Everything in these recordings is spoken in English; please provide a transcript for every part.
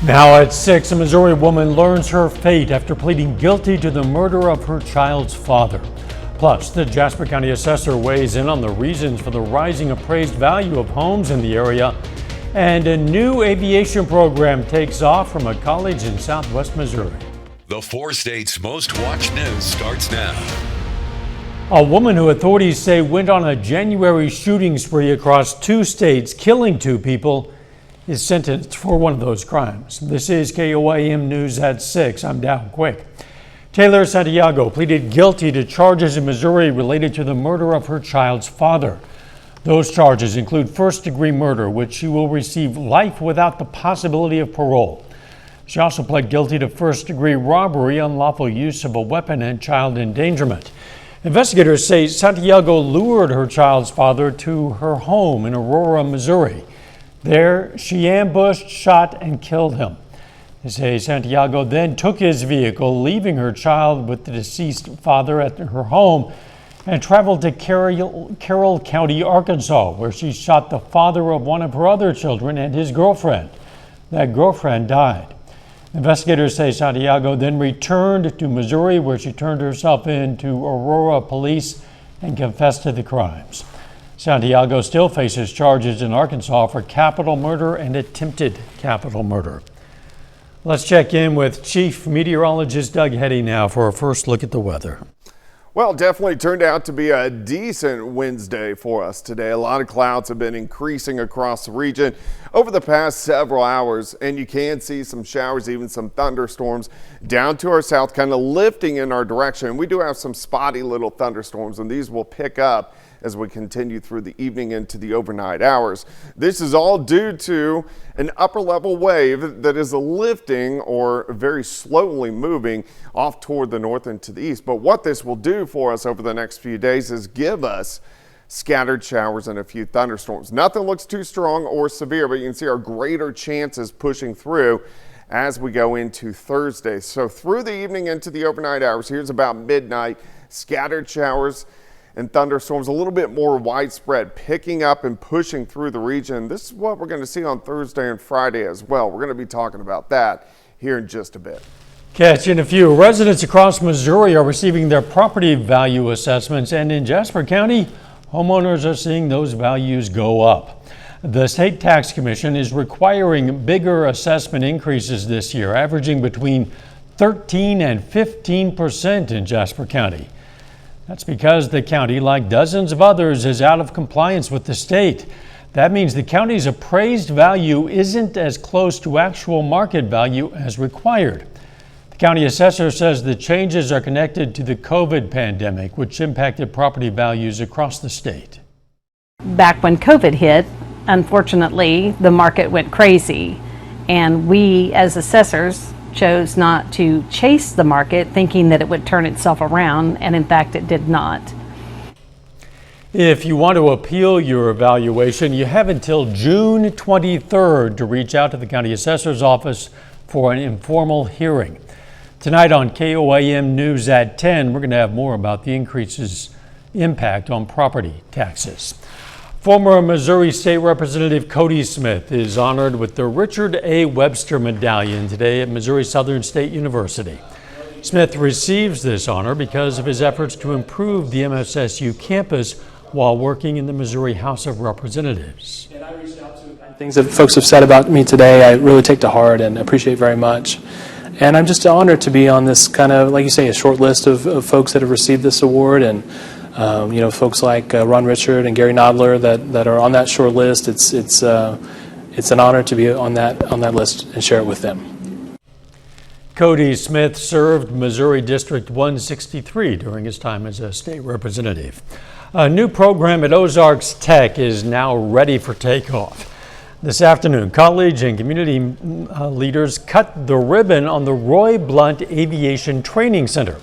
Now at 6, a Missouri woman learns her fate after pleading guilty to the murder of her child's father. Plus, the Jasper County assessor weighs in on the reasons for the rising appraised value of homes in the area. And a new aviation program takes off from a college in southwest Missouri. The 4 states' most watched news starts now. A woman who authorities say went on a January shooting spree across 2 states, killing 2 people, is sentenced for one of those crimes. This is KOAM News at 6. I'm Down Quick. Taylor Santiago pleaded guilty to charges in Missouri related to the murder of her child's father. Those charges include first-degree murder, which she will receive life without the possibility of parole. She also pled guilty to first-degree robbery, unlawful use of a weapon, and child endangerment. Investigators say Santiago lured her child's father to her home in Aurora, Missouri. There, she ambushed, shot, and killed him. They say Santiago then took his vehicle, leaving her child with the deceased father at her home, and traveled to Carroll County, Arkansas, where she shot the father of one of her other children and his girlfriend. That girlfriend died. Investigators say Santiago then returned to Missouri, where she turned herself in to Aurora police and confessed to the crimes. Santiago still faces charges in Arkansas for capital murder and attempted capital murder. Let's check in with Chief Meteorologist Doug Heddy now for a first look at the weather. Well, definitely turned out to be a decent Wednesday for us today. A lot of clouds have been increasing across the region over the past several hours, and you can see some showers, even some thunderstorms down to our south, kind of lifting in our direction. We do have some spotty little thunderstorms, and these will pick up as we continue through the evening into the overnight hours. This is all due to an upper level wave that is lifting or very slowly moving off toward the north and to the east. But what this will do for us over the next few days is give us scattered showers and a few thunderstorms. Nothing looks too strong or severe, but you can see our greater chances pushing through as we go into Thursday. So through the evening into the overnight hours, here's about midnight, scattered showers and thunderstorms a little bit more widespread, picking up and pushing through the region. This is what we're going to see on Thursday and Friday as well. We're going to be talking about that here in just a bit. Catch in a few. Residents across Missouri are receiving their property value assessments, and in Jasper County, homeowners are seeing those values go up. The State Tax Commission is requiring bigger assessment increases this year, averaging between 13% and 15% in Jasper County. That's because the county, like dozens of others, is out of compliance with the state. That means the county's appraised value isn't as close to actual market value as required. The county assessor says the changes are connected to the COVID pandemic, which impacted property values across the state. Back when COVID hit, unfortunately, the market went crazy, and we as assessors chose not to chase the market, thinking that it would turn itself around, and in fact it did not. If you want to appeal your evaluation, you have until June 23rd to reach out to the county assessor's office for an informal hearing. Tonight on KOAM News at 10, we're going to have more about the increase's impact on property taxes. Former Missouri State Representative Cody Smith is honored with the Richard A. Webster Medallion today at Missouri Southern State University. Smith receives this honor because of his efforts to improve the MSSU campus while working in the Missouri House of Representatives. And I reached out to things that folks have said about me today. I really take to heart and appreciate very much. And I'm just honored to be on this kind of, like you say, a short list of folks that have received this award, and folks like Ron Richard and Gary Nodler that are on that short list. It's an honor to be on that list and share it with them. Cody Smith served Missouri District 163 during his time as a state representative. A new program at Ozarks Tech is now ready for takeoff. This afternoon, college and community leaders cut the ribbon on the Roy Blunt Aviation Training Center.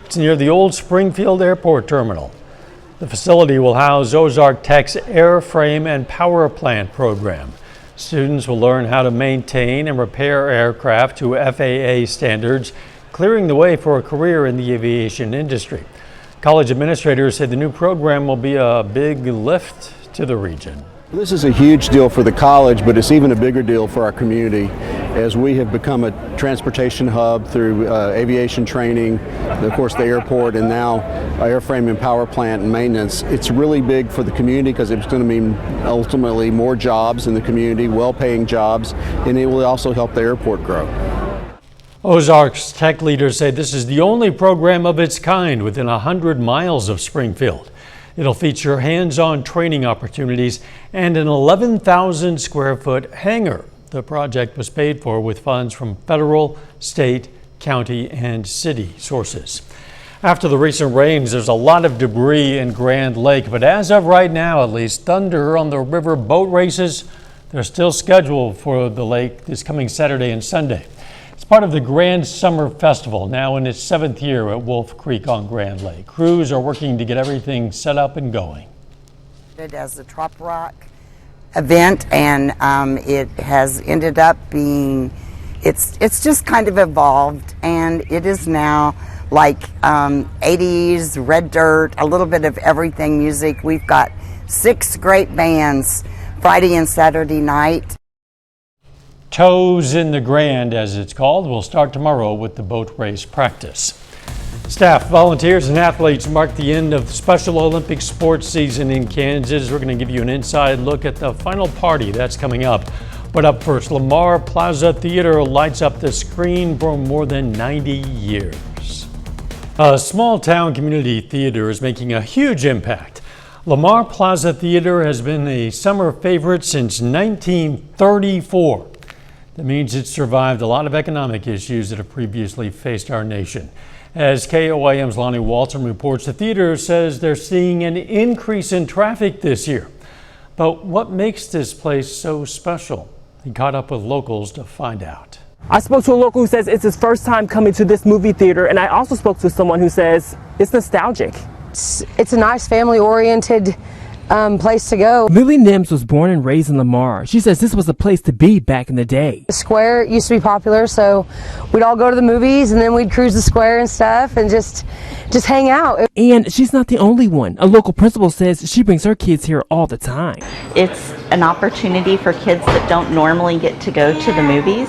It's near the old Springfield Airport Terminal. The facility will house Ozark Tech's airframe and power plant program. Students will learn how to maintain and repair aircraft to FAA standards, clearing the way for a career in the aviation industry. College administrators say the new program will be a big lift to the region. This is a huge deal for the college, but it's even a bigger deal for our community. as we have become a transportation hub through aviation training, of course the airport, and now airframe and power plant and maintenance. It's really big for the community because it's going to mean ultimately more jobs in the community, well-paying jobs, and it will also help the airport grow. Ozarks tech leaders say this is the only program of its kind within 100 miles of Springfield. It'll feature hands-on training opportunities and an 11,000 square foot hangar. The project was paid for with funds from federal, state, county, and city sources. After the recent rains, there's a lot of debris in Grand Lake, but as of right now, at least, thunder on the river boat races, they're still scheduled for the lake this coming Saturday and Sunday. It's part of the Grand Summer Festival, now in its 7th year at Wolf Creek on Grand Lake. Crews are working to get everything set up and going. As the Trop Rock event, and it has ended up being, it's just kind of evolved, and it is now like 80s, red dirt, a little bit of everything music. We've got 6 great bands Friday and Saturday night. Toes in the Grand, as it's called, will start tomorrow with the boat race practice. Staff, volunteers, and athletes mark the end of the Special Olympic sports season in Kansas. We're going to give you an inside look at the final party that's coming up. But up first, Lamar Plaza Theater lights up the screen for more than 90 years. A small town community theater is making a huge impact. Lamar Plaza Theater has been a summer favorite since 1934. That means it's survived a lot of economic issues that have previously faced our nation. As KOIM's Lonnie Walton reports, the theater says they're seeing an increase in traffic this year. But what makes this place so special? He caught up with locals to find out. I spoke to a local who says it's his first time coming to this movie theater, and I also spoke to someone who says it's nostalgic. It's a nice family-oriented place to go. Lily Nims was born and raised in Lamar. She says this was a place to be back in the day. The square used to be popular, so we'd all go to the movies and then we'd cruise the square and stuff and just hang out. And she's not the only one. A local principal says she brings her kids here all the time. It's an opportunity for kids that don't normally get to go to the movies,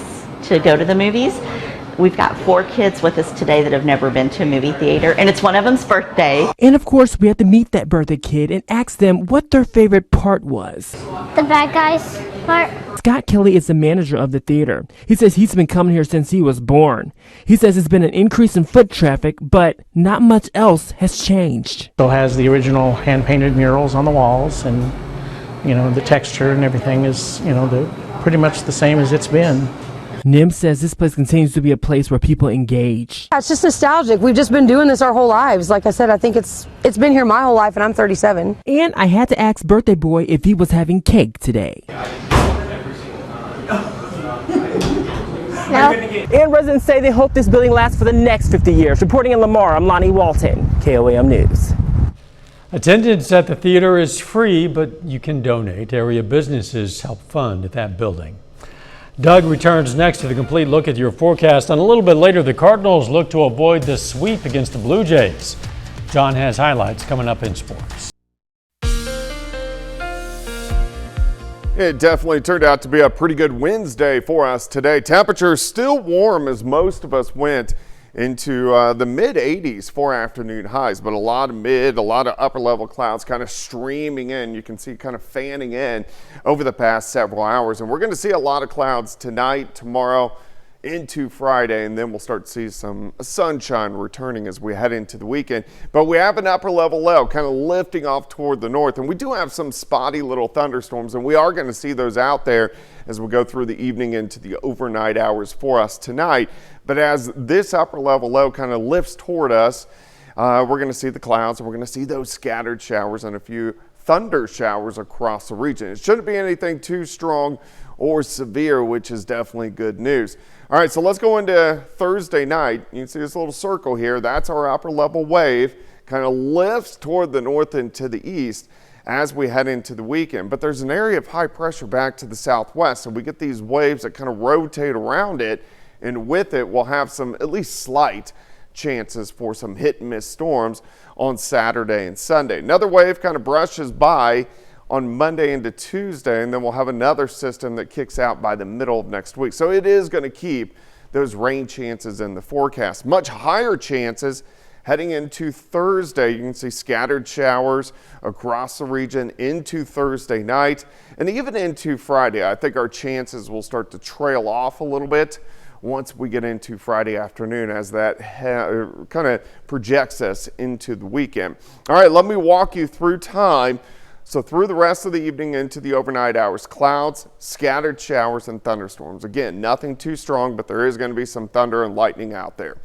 We've got 4 kids with us today that have never been to a movie theater, and it's one of them's birthday. And of course, we had to meet that birthday kid and ask them what their favorite part was. The bad guys part. Scott Kelly is the manager of the theater. He says he's been coming here since he was born. He says it's been an increase in foot traffic, but not much else has changed. Still has the original hand-painted murals on the walls, and the texture and everything is pretty much the same as it's been. Nim says this place continues to be a place where people engage. It's just nostalgic. We've just been doing this our whole lives. Like I said, I think it's been here my whole life, and I'm 37. And I had to ask birthday boy if he was having cake today. No. And residents say they hope this building lasts for the next 50 years. Reporting in Lamar, I'm Lonnie Walton, KOAM News. Attendance at the theater is free, but you can donate. Area businesses help fund that building. Doug returns next with a complete look at your forecast. And a little bit later, the Cardinals look to avoid the sweep against the Blue Jays. John has highlights coming up in sports. It definitely turned out to be a pretty good Wednesday for us today. Temperatures still warm as most of us went into the mid 80s for afternoon highs, but a lot of upper level clouds kind of streaming in. You can see kind of fanning in over the past several hours, and we're going to see a lot of clouds tonight, tomorrow, into Friday, and then we'll start to see some sunshine returning as we head into the weekend. But we have an upper level low kind of lifting off toward the north, and we do have some spotty little thunderstorms, and we are going to see those out there as we go through the evening into the overnight hours for us tonight. But as this upper level low kind of lifts toward us, we're going to see the clouds, and we're going to see those scattered showers and a few thunder showers across the region. It shouldn't be anything too strong or severe, which is definitely good news. All right, so let's go into Thursday night. You can see this little circle here. That's our upper level wave. Kind of lifts toward the north and to the east as we head into the weekend. But there's an area of high pressure back to the southwest, so we get these waves that kind of rotate around it, and with it, we'll have some at least slight chances for some hit and miss storms on Saturday and Sunday. Another wave kind of brushes by on Monday into Tuesday, and then we'll have another system that kicks out by the middle of next week. So it is going to keep those rain chances in the forecast. Much higher chances heading into Thursday. You can see scattered showers across the region into Thursday night and even into Friday. I think our chances will start to trail off a little bit once we get into Friday afternoon, as that kind of projects us into the weekend. All right, let me walk you through time. So through the rest of the evening into the overnight hours, clouds, scattered showers, and thunderstorms. Again, nothing too strong, but there is going to be some thunder and lightning out there.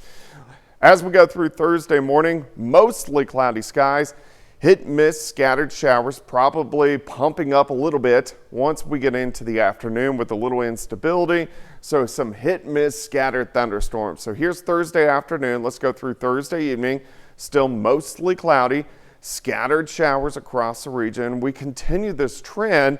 As we go through Thursday morning, mostly cloudy skies, hit and miss, scattered showers, probably pumping up a little bit once we get into the afternoon with a little instability. So some hit and miss, scattered thunderstorms. So here's Thursday afternoon. Let's go through Thursday evening. Still mostly cloudy, scattered showers across the region. We continue this trend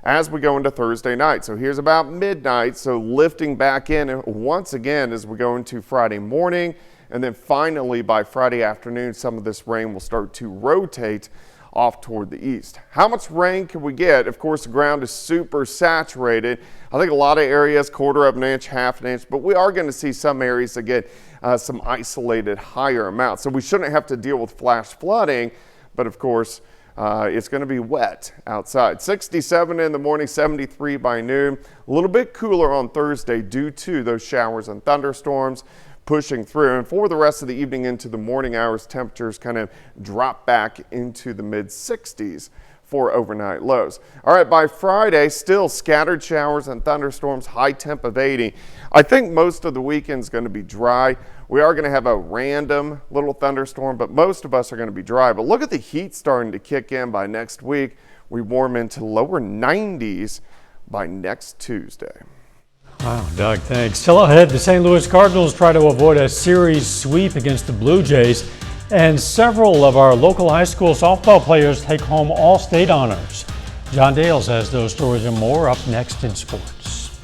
as we go into Thursday night. So here's about midnight. So lifting back in once again as we go into Friday morning. And then finally, by Friday afternoon, some of this rain will start to rotate off toward the east. How much rain can we get? Of course, the ground is super saturated. I think a lot of areas, quarter of an inch, half an inch, but we are going to see some areas that get some isolated higher amounts. So we shouldn't have to deal with flash flooding, but of course, it's going to be wet outside. 67 in the morning, 73 by noon. A little bit cooler on Thursday due to those showers and thunderstorms pushing through. And for the rest of the evening into the morning hours, temperatures kind of drop back into the mid 60s for overnight lows. All right, by Friday, still scattered showers and thunderstorms, high temp of 80. I think most of the weekend's going to be dry. We are going to have a random little thunderstorm, but most of us are going to be dry. But look at the heat starting to kick in by next week. We warm into lower 90s by next Tuesday. Wow, Doug, thanks. Still ahead, the St. Louis Cardinals try to avoid a series sweep against the Blue Jays, and several of our local high school softball players take home all-state honors. John Dales has those stories and more up next in sports.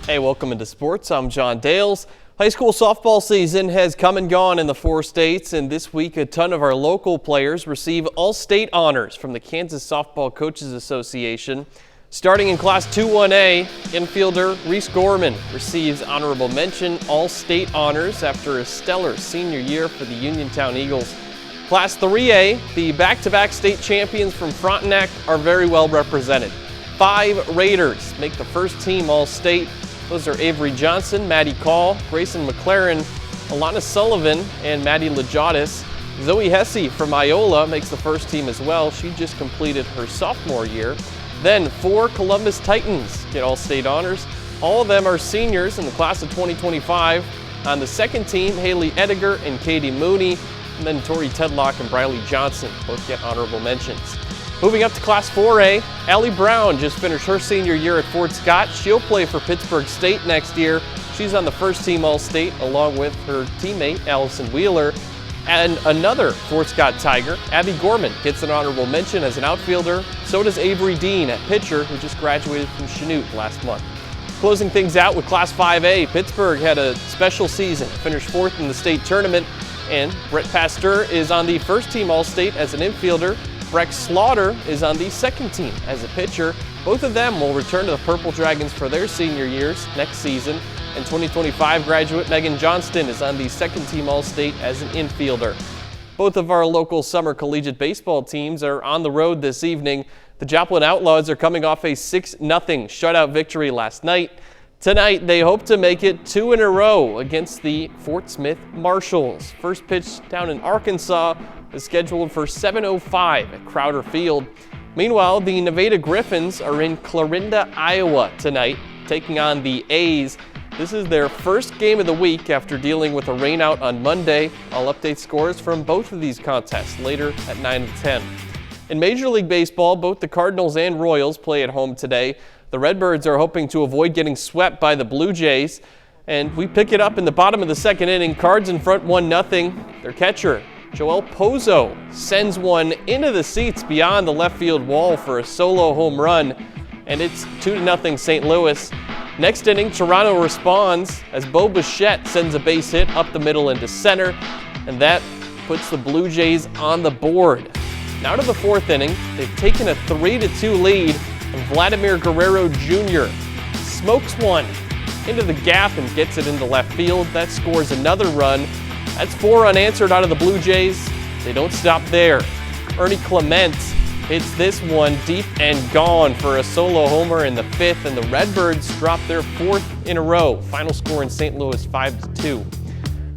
Hey, welcome into sports. I'm John Dales. High school softball season has come and gone in the 4 states, and this week a ton of our local players receive all-state honors from the Kansas Softball Coaches Association. Starting in Class 2-1A, infielder Reese Gorman receives honorable mention all-state honors after a stellar senior year for the Uniontown Eagles. Class 3A, the back-to-back state champions from Frontenac are very well represented. 5 Raiders make the first team all-state. Those are Avery Johnson, Maddie Call, Grayson McLaren, Alana Sullivan, and Maddie Lejotis. Zoe Hesse from Iola makes the first team as well. She just completed her sophomore year. Then 4 Columbus Titans get all-state honors. All of them are seniors in the class of 2025. On the second team, Haley Ediger and Katie Mooney, and then Tori Tedlock and Briley Johnson both get honorable mentions. Moving up to Class 4A, Allie Brown just finished her senior year at Fort Scott. She'll play for Pittsburgh State next year. She's on the first team All-State along with her teammate Allison Wheeler. And another Fort Scott Tiger, Abby Gorman, gets an honorable mention as an outfielder. So does Avery Dean at pitcher, who just graduated from Chanute last month. Closing things out with Class 5A, Pittsburgh had a special season, finished 4th in the state tournament, and Brett Pasteur is on the first team All-State as an infielder. Breck Slaughter is on the second team as a pitcher. Both of them will return to the Purple Dragons for their senior years next season. And 2025 graduate Megan Johnston is on the second team All-State as an infielder. Both of our local summer collegiate baseball teams are on the road this evening. The Joplin Outlaws are coming off a 6-0 shutout victory last night. Tonight, they hope to make it 2 in a row against the Fort Smith Marshals. First pitch down in Arkansas is scheduled for 7:05 at Crowder Field. Meanwhile, the Nevada Griffins are in Clarinda, Iowa tonight, taking on the A's. This is their first game of the week after dealing with a rainout on Monday. I'll update scores from both of these contests later at 9 and 10. In Major League Baseball, both the Cardinals and Royals play at home today. The Redbirds are hoping to avoid getting swept by the Blue Jays. And we pick it up in the bottom of the second inning. Cards in front 1-0. Their catcher, Joel Pozo, sends one into the seats beyond the left field wall for a solo home run. And it's 2-0 St. Louis. Next inning, Toronto responds as Bo Bichette sends a base hit up the middle into center, and that puts the Blue Jays on the board. Now to the fourth inning, they've taken a 3-2 lead, and Vladimir Guerrero Jr. smokes one into the gap and gets it into left field. That scores another run. That's 4 unanswered out of the Blue Jays. They don't stop there. Ernie Clement hits this one deep and gone for a solo homer in the 5th, and the Redbirds drop their 4th in a row. Final score in St. Louis 5-2.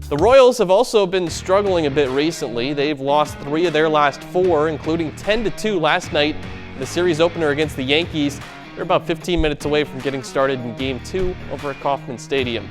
The Royals have also been struggling a bit recently. They've lost 3 of their last 4, including 10-2 last night in the series opener against the Yankees. They're about 15 minutes away from getting started in Game 2 over at Kauffman Stadium.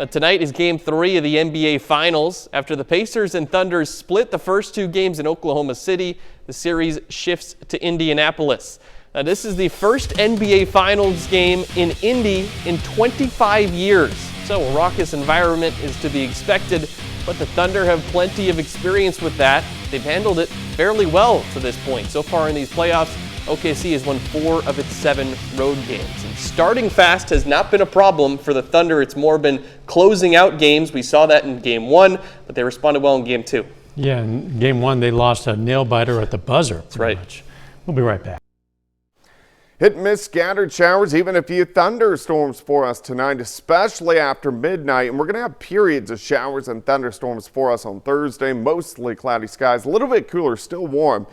Tonight is Game 3 of the NBA Finals. After the Pacers and Thunder split the first 2 games in Oklahoma City, the series shifts to Indianapolis. Now, this is the first NBA Finals game in Indy in 25 years. So a raucous environment is to be expected, but the Thunder have plenty of experience with that. They've handled it fairly well to this point. So far in these playoffs, OKC has won 4 of its 7 road games. And starting fast has not been a problem for the Thunder. It's more been closing out games. We saw that in Game 1, but they responded well in Game 2. Yeah, in Game 1, they lost a nail-biter at the buzzer. That's right. Much. We'll be right back. Hit and miss scattered showers, even a few thunderstorms for us tonight, especially after midnight. And we're going to have periods of showers and thunderstorms for us on Thursday. Mostly cloudy skies, a little bit cooler, still warm.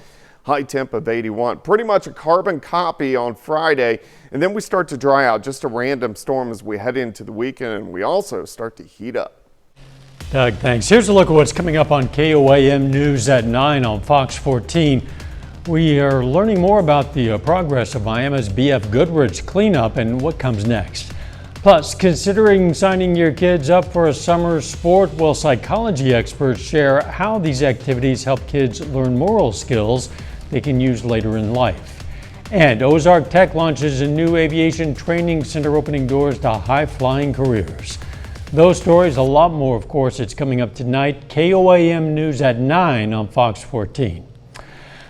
High temp of 81. Pretty much a carbon copy on Friday. And then we start to dry out, just a random storm as we head into the weekend. And we also start to heat up. Doug, thanks. Here's a look at what's coming up on KOAM News at 9 on Fox 14. We are learning more about the progress of Miami's B.F. Goodrich cleanup and what comes next. Plus, considering signing your kids up for a summer sport, well, psychology experts share how these activities help kids learn moral skills they can use later in life. And Ozark Tech launches a new aviation training center, opening doors to high-flying careers. Those stories, a lot more, of course, it's coming up tonight. KOAM News at 9 on Fox 14.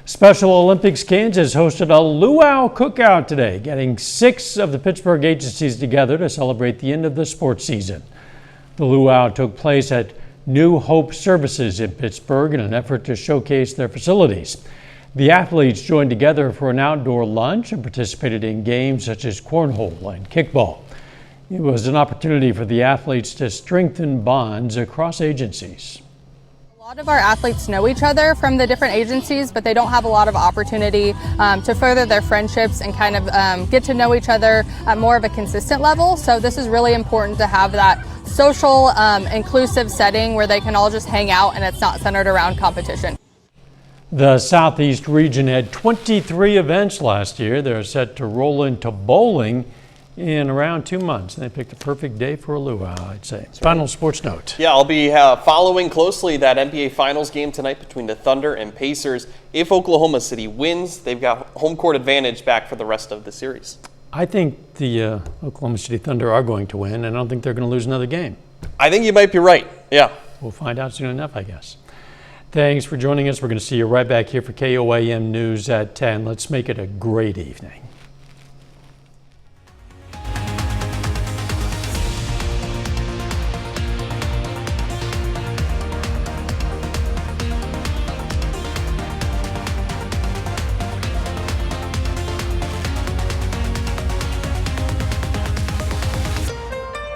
Special Olympics Kansas hosted a luau cookout today, getting 6 of the Pittsburgh agencies together to celebrate the end of the sports season. The luau took place at New Hope Services in Pittsburgh in an effort to showcase their facilities. The athletes joined together for an outdoor lunch and participated in games such as cornhole and kickball. It was an opportunity for the athletes to strengthen bonds across agencies. A lot of our athletes know each other from the different agencies, but they don't have a lot of opportunity to further their friendships and kind of get to know each other at more of a consistent level. So this is really important to have that social, inclusive setting where they can all just hang out and it's not centered around competition. The Southeast region had 23 events last year. They're set to roll into bowling in around 2 months. They picked a perfect day for a luau, I'd say. Final sports note. Yeah, I'll be following closely that NBA Finals game tonight between the Thunder and Pacers. If Oklahoma City wins, they've got home court advantage back for the rest of the series. I think the Oklahoma City Thunder are going to win, and I don't think they're going to lose another game. I think you might be right, yeah. We'll find out soon enough, I guess. Thanks for joining us. We're going to see you right back here for KOAM News at 10. Let's make it a great evening.